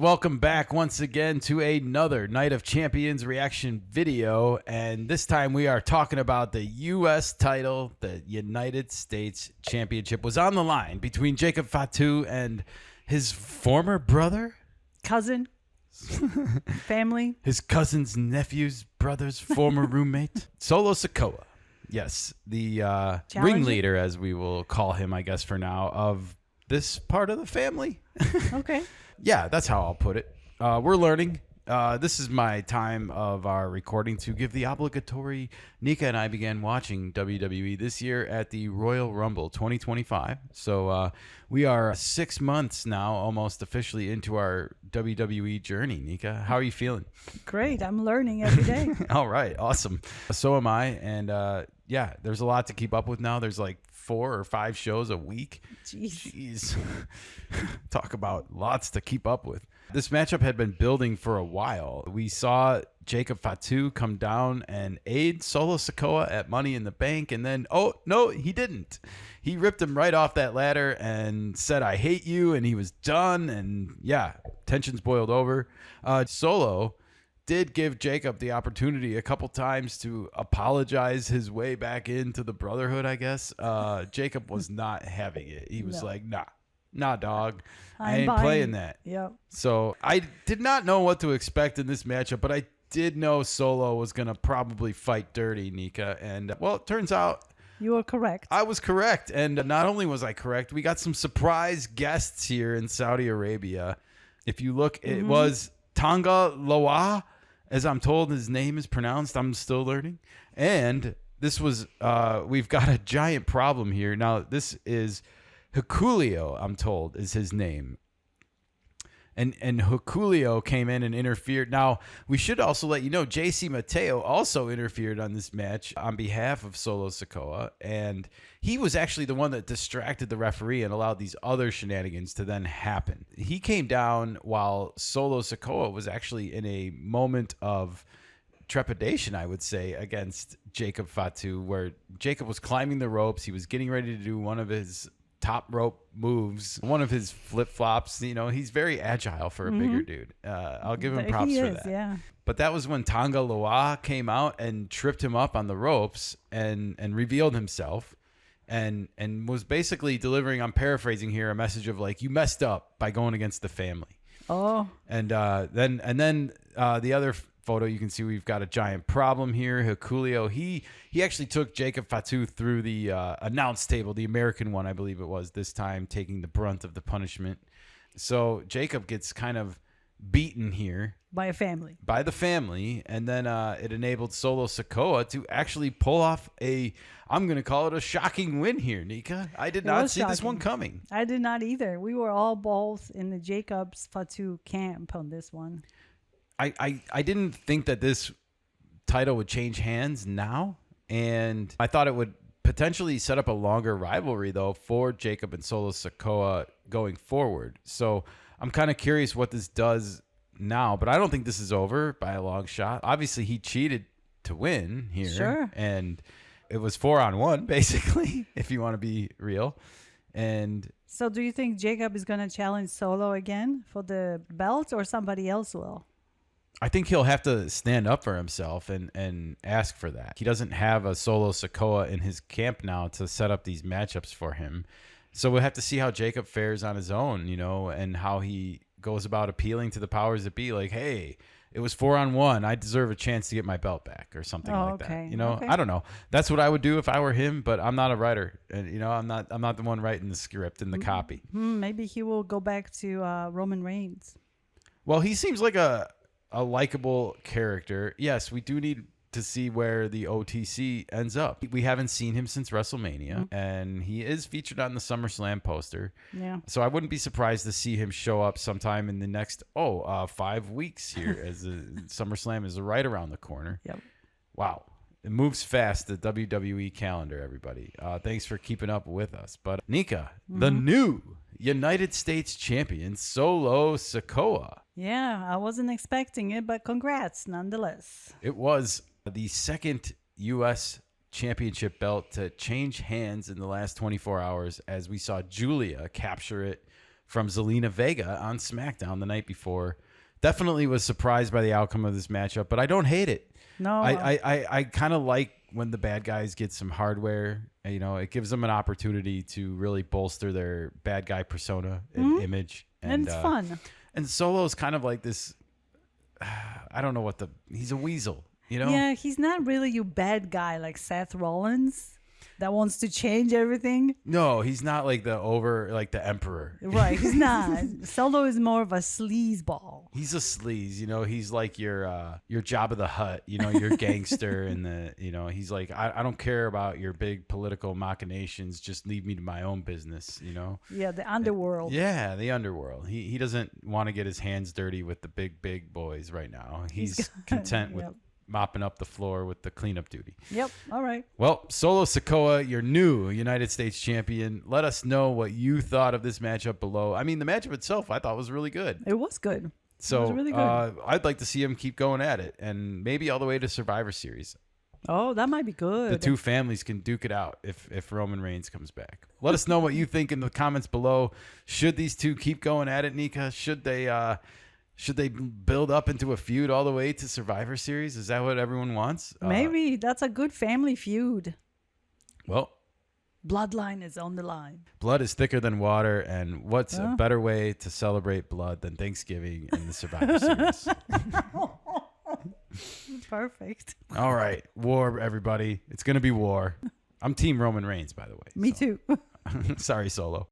welcome back once again to another Night of Champions reaction video. And this time we are talking about the U.S. title. The United States Championship was on the line between Jacob Fatu and his former brother? Cousin? Family? His cousin's nephew's brother's former roommate? Solo Sikoa. Yes, the ringleader, as we will call him, I guess, for now, of this part of the family. Okay. Yeah, that's how I'll put it. We're learning. This is my time of our recording to give the obligatory. Nika and I began watching WWE this year at the Royal Rumble 2025. So we are 6 months now, almost officially into our WWE journey. Nika, how are you feeling? Great. I'm learning every day. All right. Awesome. So am I. And yeah, there's a lot to keep up with now. There's like 4 or 5 shows a week. Jeez. Talk about lots to keep up with. This matchup had been building for a while. We saw Jacob Fatu come down and aid Solo Sikoa at Money in the Bank, and then, oh, no, he didn't. He ripped him right off that ladder and said, "I hate you," and he was done, and yeah, tensions boiled over. Solo did give Jacob the opportunity a couple times to apologize his way back into the brotherhood, I guess. Jacob was not having it. He was like, nah, dog. I ain't playing that. Yep. So I did not know what to expect in this matchup, but I did know Solo was going to probably fight dirty, Nika. And, well, it turns out you were correct. I was correct. And not only was I correct, we got some surprise guests here in Saudi Arabia. If you look, it was Tonga Loa, as I'm told his name is pronounced. I'm still learning. And this was, we've got a giant problem here. Now, this is Hikuleo, I'm told, is his name. And Hikuleo came in and interfered. Now, we should also let you know, JC Mateo also interfered on this match on behalf of Solo Sikoa. And he was actually the one that distracted the referee and allowed these other shenanigans to then happen. He came down while Solo Sikoa was actually in a moment of trepidation, I would say, against Jacob Fatu, where Jacob was climbing the ropes. He was getting ready to do one of his top rope moves, one of his flip-flops. You know, he's very agile for a bigger dude. I'll give him props for that. Yeah. But that was when Tonga Loa came out and tripped him up on the ropes and revealed himself and was basically delivering, I'm paraphrasing here, a message of like, you messed up by going against the family. Oh. And then the other photo, you can see we've got a giant problem here. Hikuleo, he actually took Jacob Fatu through the announce table, the American one, I believe it was, this time, taking the brunt of the punishment. So Jacob gets kind of beaten here. By a family. By the family. And then it enabled Solo Sikoa to actually pull off I'm going to call it a shocking win here, Nika. I did not see this one coming. I did not either. We were all both in the Jacob's Fatu camp on this one. I didn't think that this title would change hands now, and I thought it would potentially set up a longer rivalry, though, for Jacob and Solo Sikoa going forward. So I'm kind of curious what this does now, but I don't think this is over by a long shot. Obviously, he cheated to win here, sure, and it was 4-on-1, basically, if you want to be real. And so do you think Jacob is going to challenge Solo again for the belt, or somebody else will? I think he'll have to stand up for himself and ask for that. He doesn't have a Solo Sikoa in his camp now to set up these matchups for him. So we'll have to see how Jacob fares on his own, you know, and how he goes about appealing to the powers that be. Like, hey, it was 4-on-1. I deserve a chance to get my belt back, or something like that. You know, I don't know. That's what I would do if I were him, but I'm not a writer. And, you know, I'm not the one writing the script and the copy. Maybe he will go back to Roman Reigns. Well, he seems like a likable character. Yes, we do need to see where the OTC ends up. We haven't seen him since WrestleMania, and he is featured on the SummerSlam poster. Yeah. So I wouldn't be surprised to see him show up sometime in the next 5 weeks here, as the SummerSlam is right around the corner. Yep. Wow. It moves fast, the WWE calendar, everybody. Thanks for keeping up with us. But Nika, the new United States champion, Solo Sikoa. Yeah, I wasn't expecting it, but congrats nonetheless. It was the second U.S. championship belt to change hands in the last 24 hours, as we saw Julia capture it from Zelina Vega on SmackDown the night before. Definitely was surprised by the outcome of this matchup, but I don't hate it. No. I kind of like when the bad guys get some hardware. You know, it gives them an opportunity to really bolster their bad guy persona and image. And it's fun. And Solo's kind of like this, I don't know he's a weasel, you know? Yeah, he's not really your bad guy like Seth Rollins that wants to change everything. No, he's not like the emperor. Right, he's not. Solo is more of a sleazeball. He's a sleaze, you know. He's like your Jabba the Hutt, you know, your gangster, and he's like, I don't care about your big political machinations. Just leave me to my own business, you know. Yeah, the underworld. Yeah, the underworld. He doesn't want to get his hands dirty with the big boys right now. He's content with mopping up the floor with the cleanup duty. Yep. All right. Well, Solo Sikoa, your new United States champion. Let us know what you thought of this matchup below. I mean, the matchup itself I thought was really good. It was good. So it was really good. I'd like to see him keep going at it, and maybe all the way to Survivor Series. Oh, that might be good. The two families can duke it out if Roman Reigns comes back. Let us know what you think in the comments below. Should these two keep going at it, Nika? Should they build up into a feud all the way to Survivor Series? Is that what everyone wants? Maybe. That's a good family feud. Well, bloodline is on the line. Blood is thicker than water, and what's a better way to celebrate blood than Thanksgiving in the Survivor Series? Perfect. All right. War, everybody. It's going to be war. I'm Team Roman Reigns, by the way. Me too. Sorry, Solo.